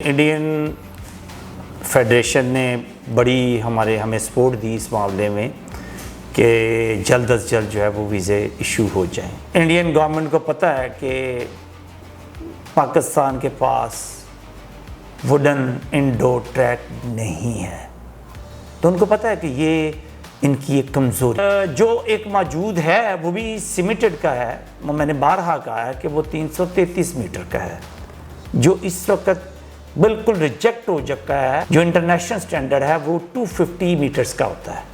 Indian federation ने बड़ी हमें सपोर्ट दी इस मामले में कि जल्द अज जल्द जो है वो वीज़े इशू हो जाएं। इंडियन गवर्नमेंट को पता है कि पाकिस्तान के पास वुडन इंडोर ट्रैक नहीं है, तो उनको पता है कि ये इनकी एक कमज़ोरी जो एक मौजूद है वो भी सीमेंटेड का है। मैंने बारहा कहा है कि वो 333 मीटर का है, जो इस वक्त बिल्कुल रिजेक्ट हो चुका है। जो इंटरनेशनल स्टैंडर्ड है वो 250 मीटर्स का होता है,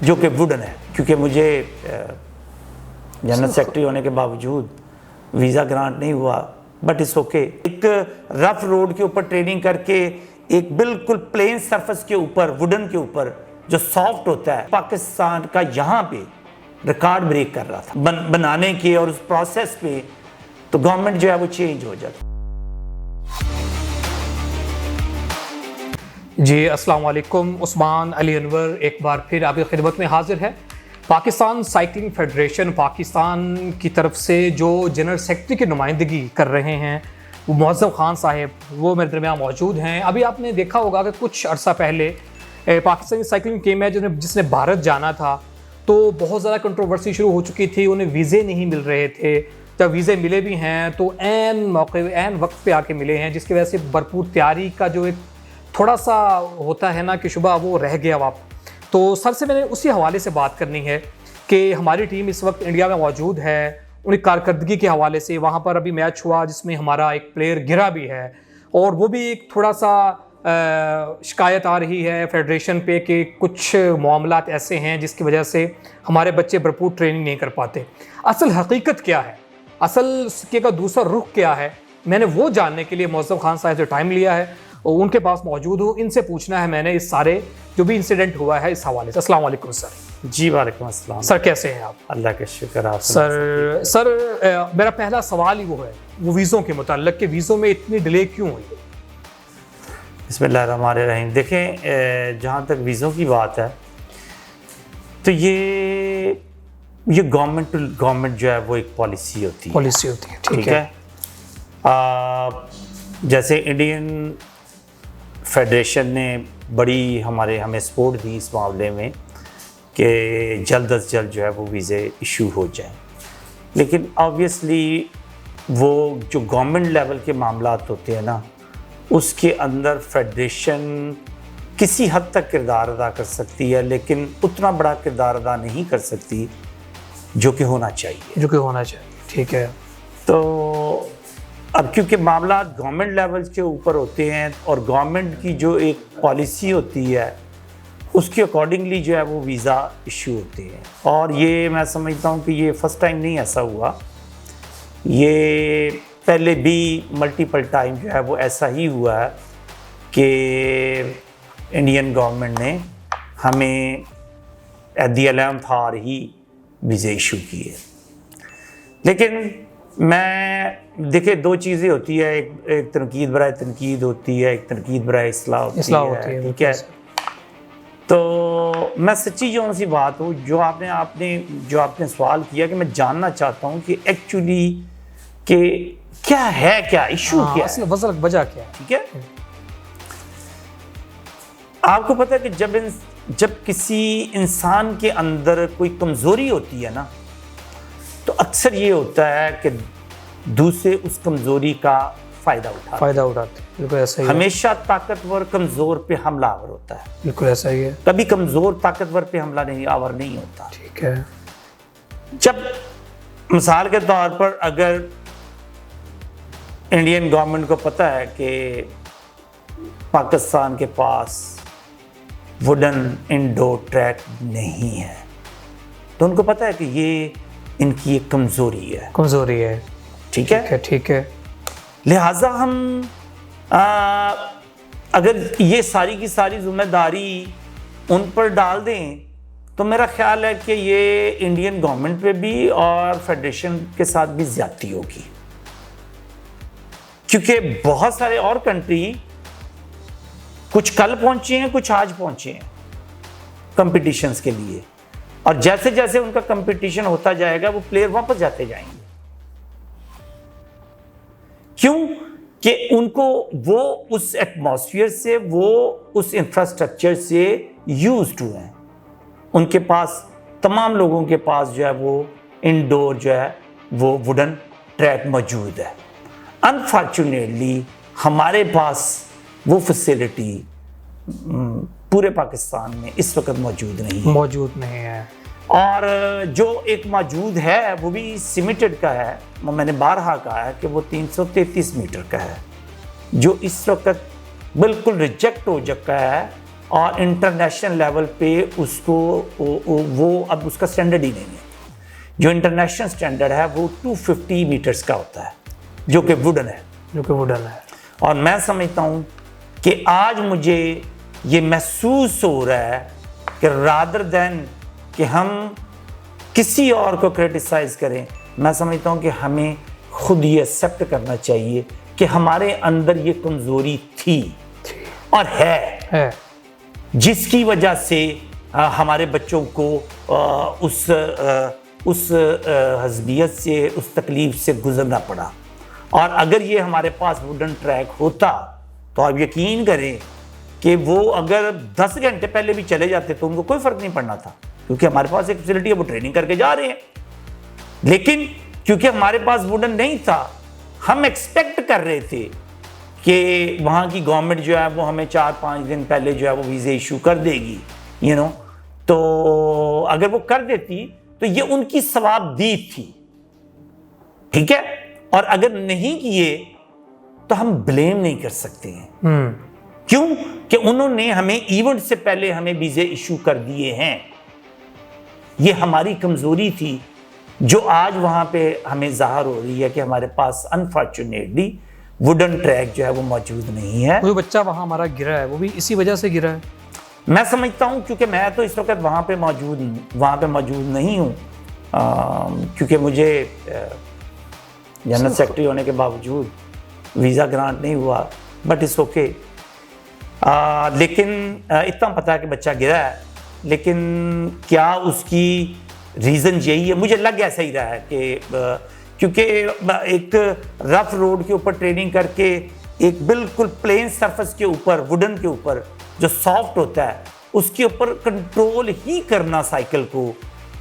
जो कि वुडन है। क्योंकि मुझे जनरल सेक्रेटरी होने के बावजूद वीज़ा ग्रांट नहीं हुआ, बट इट्स ओके। एक रफ रोड के ऊपर ट्रेनिंग करके एक बिल्कुल प्लेन सरफेस के ऊपर वुडन के ऊपर जो सॉफ्ट होता है, पाकिस्तान का यहाँ पे रिकॉर्ड ब्रेक कर रहा था बनाने के और उस प्रोसेस पे, तो गवर्नमेंट जो है वो चेंज हो जाती। जी अस्सलाम वालेकुम, उस्मान अली अनवर एक बार फिर आपकी खिदमत में हाजिर है। पाकिस्तान साइकिलिंग फेडरेशन पाकिस्तान की तरफ से जो जनरल सेक्रेटरी की नुमाइंदगी कर रहे हैं वो मुअज़्ज़म खान साहब, वो मेरे दरमियान मौजूद हैं। अभी आपने देखा होगा कि कुछ अर्सा पहले पाकिस्तानी साइकिलिंग टीम है जिसने भारत जाना था, तो बहुत ज़्यादा कंट्रोवर्सी शुरू हो चुकी थी। उन्हें वीज़े नहीं मिल रहे थे, जब वीज़े मिले भी हैं तो ऐन मौके ऐन वक्त पे आके मिले हैं, जिसकी वजह से भरपूर तैयारी का जो एक थोड़ा सा होता है ना कि शुबा, वो रह गया वाप। तो सर से मैंने उसी हवाले से बात करनी है कि हमारी टीम इस वक्त इंडिया में मौजूद है, उनकी कारकर्दगी के हवाले से। वहाँ पर अभी मैच हुआ जिसमें हमारा एक प्लेयर गिरा भी है, और वो भी एक थोड़ा सा शिकायत आ रही है फेडरेशन पे कि कुछ मामलात ऐसे हैं जिसकी वजह से हमारे बच्चे भरपूर ट्रेनिंग नहीं कर पाते। असल हकीकत क्या है, असल सिक्के का दूसरा रुख क्या है, मैंने वो जानने के लिए मुअज़्ज़म खान साहब से टाइम लिया है और उनके पास मौजूद हूँ। इनसे पूछना है मैंने इस सारे जो भी इंसिडेंट हुआ है इस हवाले से। अस्सलाम वालेकुम सर। जी वालेकुम अस्सलाम सर, कैसे हैं आप? अल्लाह का शुक्र। आप सर मेरा पहला सवाल ही वो है, वो वीज़ों के मुताल्लिक़ कि वीज़ों में इतनी डिले क्यों हुई? बिस्मिल्लाहिर्रहमानिर्रहीम। देखें, जहाँ तक वीज़ों की बात है तो ये गवर्नमेंट टू गवर्नमेंट जो है वो एक पॉलिसी होती है। ठीक है। जैसे इंडियन फेडरेशन ने बड़ी हमें सपोर्ट दी इस मामले में कि जल्द अज जल्द जो है वो वीज़े इशू हो जाएं, लेकिन ऑब्वियसली वो जो गवर्नमेंट लेवल के मामलात होते हैं ना, उसके अंदर फेडरेशन किसी हद तक किरदार अदा कर सकती है, लेकिन उतना बड़ा किरदार अदा नहीं कर सकती जो कि होना चाहिए। ठीक है। तो अब क्योंकि मामला गवर्नमेंट लेवल के ऊपर होते हैं और गवर्नमेंट की जो एक पॉलिसी होती है उसके अकॉर्डिंगली जो है वो वीज़ा इशू होते हैं, और ये मैं समझता हूँ कि ये फ़र्स्ट टाइम नहीं ऐसा हुआ, ये पहले भी मल्टीपल टाइम जो है वो ऐसा ही हुआ है कि इंडियन गवर्नमेंट ने हमें एट द 11th आवर ही वीज़े इशू किए। लेकिन मैं देखिए, दो चीज़ें होती है, एक तनकीद बराए तनकीद होती है, एक तनकीद बराए इस्लाह होती है। ठीक है। तो मैं सच्ची जो सी बात हो, जो आपने सवाल किया कि मैं जानना चाहता हूँ कि एक्चुअली कि क्या है, क्या इशू क्या है, वजह क्या है। ठीक है। आपको पता है कि जब किसी इंसान के अंदर कोई कमज़ोरी होती है ना, तो अक्सर ये होता है कि दूसरे उस कमज़ोरी का फ़ायदा उठाते। बिल्कुल ऐसा ही है। हमेशा ताकतवर कमज़ोर पे हमलावर होता है। बिल्कुल ऐसा ही है। कभी कमज़ोर ताकतवर पे हमलावर नहीं होता। ठीक है। जब मिसाल के तौर पर अगर इंडियन गवर्नमेंट को पता है कि पाकिस्तान के पास वुडन इंडोर ट्रैक नहीं है, तो उनको पता है कि ये इनकी एक कमज़ोरी है। ठीक है। लिहाजा हम अगर ये सारी की सारी जिम्मेदारी उन पर डाल दें तो मेरा ख्याल है कि ये इंडियन गवर्नमेंट पे भी और फेडरेशन के साथ भी ज़्यादती होगी, क्योंकि बहुत सारे और कंट्री कुछ कल पहुंचे हैं, कुछ आज पहुंचे हैं कंपटीशंस के लिए, और जैसे जैसे उनका कंपटीशन होता जाएगा वो प्लेयर वापस जाते जाएंगे। क्यों? कि उनको वो उस एटमॉस्फेयर से, वो उस इंफ्रास्ट्रक्चर से यूज्ड टू हैं। उनके पास, तमाम लोगों के पास जो है वो इंडोर जो है वो वुडन ट्रैक मौजूद है। अनफॉर्चुनेटली हमारे पास वो फैसिलिटी पूरे पाकिस्तान में इस वक्त मौजूद नहीं है। और जो एक मौजूद है वो भी सिमेंटेड का है। मैंने बारहा कहा है कि वो 333 मीटर का है, जो इस वक्त बिल्कुल रिजेक्ट हो चुका है और इंटरनेशनल लेवल पे उसको वो अब उसका स्टैंडर्ड ही नहीं है। जो इंटरनेशनल स्टैंडर्ड है वो 250 मीटर्स का होता है, जो कि वुडन है। और मैं समझता हूँ कि आज मुझे ये महसूस हो रहा है कि रादर देन कि हम किसी और को क्रिटिसाइज करें, मैं समझता हूँ कि हमें खुद ये एक्सेप्ट करना चाहिए कि हमारे अंदर ये कमज़ोरी थी और है। जिसकी वजह से हमारे बच्चों को उस हज़बियत से, उस तकलीफ से गुजरना पड़ा। और अगर ये हमारे पास वुडन ट्रैक होता तो आप यकीन करें कि वो अगर 10 घंटे पहले भी चले जाते तो उनको कोई फ़र्क नहीं पड़ना था, क्योंकि हमारे पास एक फैसिलिटी है, वो ट्रेनिंग करके जा रहे हैं। लेकिन क्योंकि हमारे पास वुडन नहीं था, हम एक्सपेक्ट कर रहे थे कि वहाँ की गवर्नमेंट जो है वो हमें 4-5 दिन पहले जो है वो वीज़े इशू कर देगी, तो अगर वो कर देती तो ये उनकी सवाबदीद थी, ठीक है। और अगर नहीं किए तो हम ब्लेम नहीं कर सकते हैं। क्यों? कि उन्होंने हमें इवेंट से पहले हमें वीज़े इशू कर दिए हैं। ये हमारी कमज़ोरी थी जो आज वहाँ पे हमें ज़ाहिर हो रही है कि हमारे पास अनफॉर्चुनेटली वुडन ट्रैक जो है वो मौजूद नहीं है। कोई बच्चा वहाँ हमारा गिरा है, वो भी इसी वजह से गिरा है। मैं समझता हूँ, क्योंकि मैं तो इस वक्त वहाँ पे मौजूद नहीं हूँ, क्योंकि मुझे जनरल सेक्रेटरी होने के बावजूद वीज़ा ग्रांट नहीं हुआ, बट इट्स ओके। लेकिन इतना पता है कि बच्चा गिरा है, लेकिन क्या उसकी रीज़न यही है? मुझे लग ऐसा ही रहा है कि क्योंकि एक रफ रोड के ऊपर ट्रेनिंग करके एक बिल्कुल प्लेन सरफेस के ऊपर, वुडन के ऊपर जो सॉफ्ट होता है, उसके ऊपर कंट्रोल ही करना साइकिल को,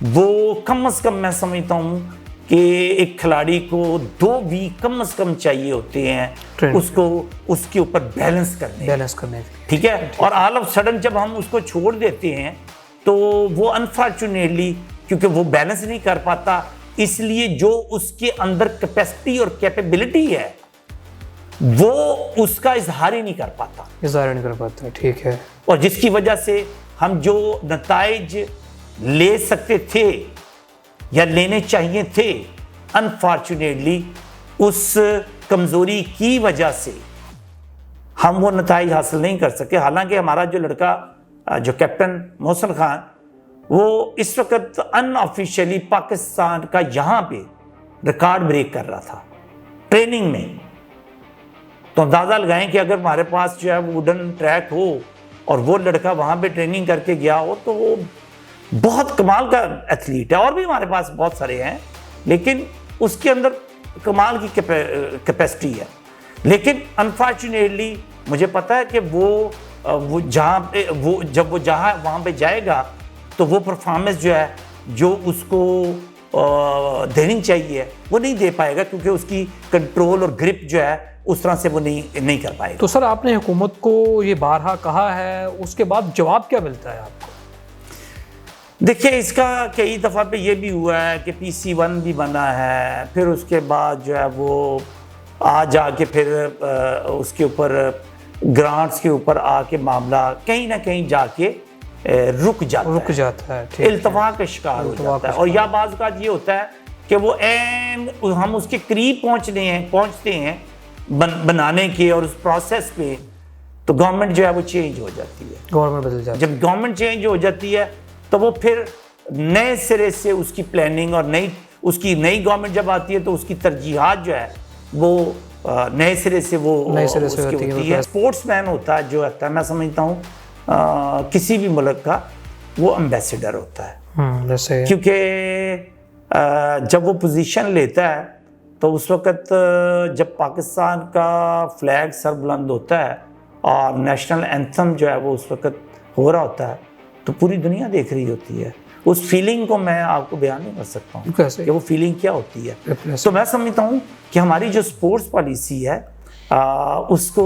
वो कम से कम मैं समझता हूँ कि एक खिलाड़ी को 2 वीक कम से कम चाहिए होते हैं उसको उसके ऊपर बैलेंस करने, ठीक है। और ऑल ऑफ सडन जब हम उसको छोड़ देते हैं तो वो अनफॉर्चुनेटली, क्योंकि वो बैलेंस नहीं कर पाता, इसलिए जो उसके अंदर कैपेसिटी और कैपेबिलिटी है वो उसका इजहार ही नहीं कर पाता, ठीक है। और जिसकी वजह से हम जो नताइज ले सकते थे या लेने चाहिए थे, अनफॉर्चुनेटली उस कमज़ोरी की वजह से हम वो नताइज हासिल नहीं कर सके। हालांकि हमारा जो लड़का, जो कैप्टन मोहसिन खान, वो इस वक्त अनऑफिशियली पाकिस्तान का यहाँ पे रिकॉर्ड ब्रेक कर रहा था ट्रेनिंग में। तो अंदाज़ा लगाएं कि अगर हमारे पास जो है वो वुडन ट्रैक हो और वो लड़का वहाँ पे ट्रेनिंग करके गया हो तो वो बहुत कमाल का एथलीट है। और भी हमारे पास बहुत सारे हैं, लेकिन उसके अंदर कमाल की कैपेसिटी है। लेकिन अनफॉर्चुनेटली मुझे पता है कि वो जहाँ पे जब वो वहाँ पे जाएगा तो वो परफॉर्मेंस जो है जो उसको देनी चाहिए वो नहीं दे पाएगा, क्योंकि उसकी कंट्रोल और ग्रिप जो है उस तरह से वो नहीं कर पाएगा। तो सर, आपने हुकूमत को ये बारहा कहा है, उसके बाद जवाब क्या मिलता है आपको? देखिए, इसका कई दफ़ा पे ये भी हुआ है कि PC1 भी बना है, फिर उसके बाद जो है वो आ जाके फिर उसके ऊपर ग्रांट्स के ऊपर आके मामला कहीं ना कहीं जाके रुक जाता है, इल्तफा का शिकार हो जाता है। और या बाज़ का ये होता है कि वो हम उसके करीब पहुँचते हैं बनाने के और उस प्रोसेस पे, तो गवर्नमेंट जो है वो चेंज हो जाती है, गवर्नमेंट बदल जाती है। जब गवर्नमेंट चेंज हो जाती है तो वो फिर नए सिरे से उसकी प्लानिंग और उसकी नई गवर्नमेंट जब आती है तो उसकी तरजीहात जो है वो नए सिरे से होती है। स्पोर्ट्समैन होता है जो होता है, मैं समझता हूँ किसी भी मुल्क का वो एम्बेसडर होता है, क्योंकि जब वो पोजीशन लेता है तो उस वक़्त जब पाकिस्तान का फ्लैग सर बुलंद होता है और नेशनल एंथम जो है वो उस वक़्त हो रहा होता है, तो पूरी दुनिया देख रही होती है। उस फीलिंग को मैं आपको बयान नहीं कर सकता हूँ कैसे? कि वो फीलिंग क्या होती है। तो मैं समझता हूँ कि हमारी जो स्पोर्ट्स पॉलिसी है उसको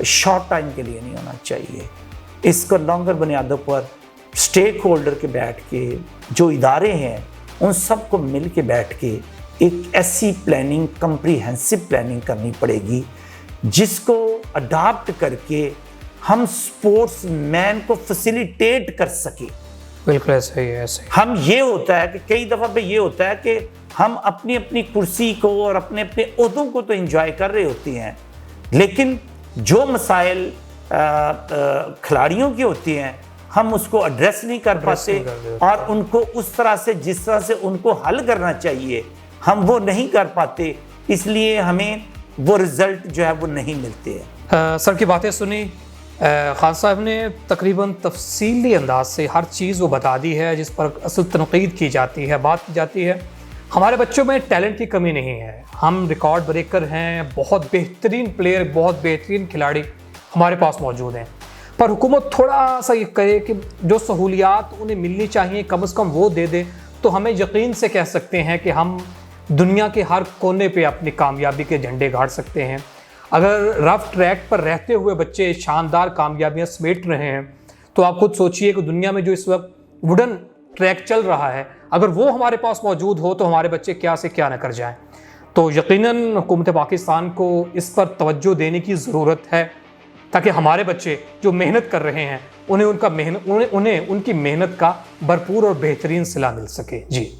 शॉर्ट टाइम के लिए नहीं होना चाहिए। इसको लॉन्गर बुनियादों पर स्टेक होल्डर के बैठ के, जो इदारे हैं उन सब को मिल के बैठ के एक ऐसी प्लानिंग, कंप्रीहेंसिव प्लानिंग करनी पड़ेगी जिसको अडाप्ट करके हम स्पोर्ट्स मैन को फैसिलिटेट कर सके। बिल्कुल ऐसे ही है, ऐसे ही। हम ये होता है कि कई दफ़ा पे ये होता है कि हम अपनी अपनी कुर्सी को और अपने अपने ओहदों को तो एंजॉय कर रहे होते हैं, लेकिन जो मसाइल खिलाड़ियों की होती हैं हम उसको एड्रेस नहीं कर पाते और उनको उस तरह से, जिस तरह से उनको हल करना चाहिए, हम वो नहीं कर पाते। इसलिए हमें वो रिज़ल्ट जो है वो नहीं मिलते हैं। सर की बातें सुनी, खान साहब ने तकरीबन तफसीली अंदाज से हर चीज़ वो बता दी है जिस पर असल तनकीद की जाती है, बात की जाती है। हमारे बच्चों में टैलेंट की कमी नहीं है, हम रिकॉर्ड ब्रेकर हैं, बहुत बेहतरीन प्लेयर, बहुत बेहतरीन खिलाड़ी हमारे पास मौजूद हैं, पर हुकूमत थोड़ा सा ये करे कि जो सहूलियात उन्हें मिलनी चाहिए कम से कम वो दे दे, तो हमें यकीन से कह सकते हैं कि हम दुनिया के हर कोने पे अपनी कामयाबी के झंडे गाड़ सकते हैं। अगर रफ ट्रैक पर रहते हुए बच्चे शानदार कामयाबियां समेट रहे हैं, तो आप खुद सोचिए कि दुनिया में जो इस वक्त वुडन ट्रैक चल रहा है, अगर वो हमारे पास मौजूद हो तो हमारे बच्चे क्या से क्या न कर जाएं। तो यकीनन हुकूमत पाकिस्तान को इस पर तवज्जो देने की ज़रूरत है, ताकि हमारे बच्चे जो मेहनत कर रहे हैं उन्हें उनकी मेहनत का भरपूर और बेहतरीन सिला मिल सके। जी।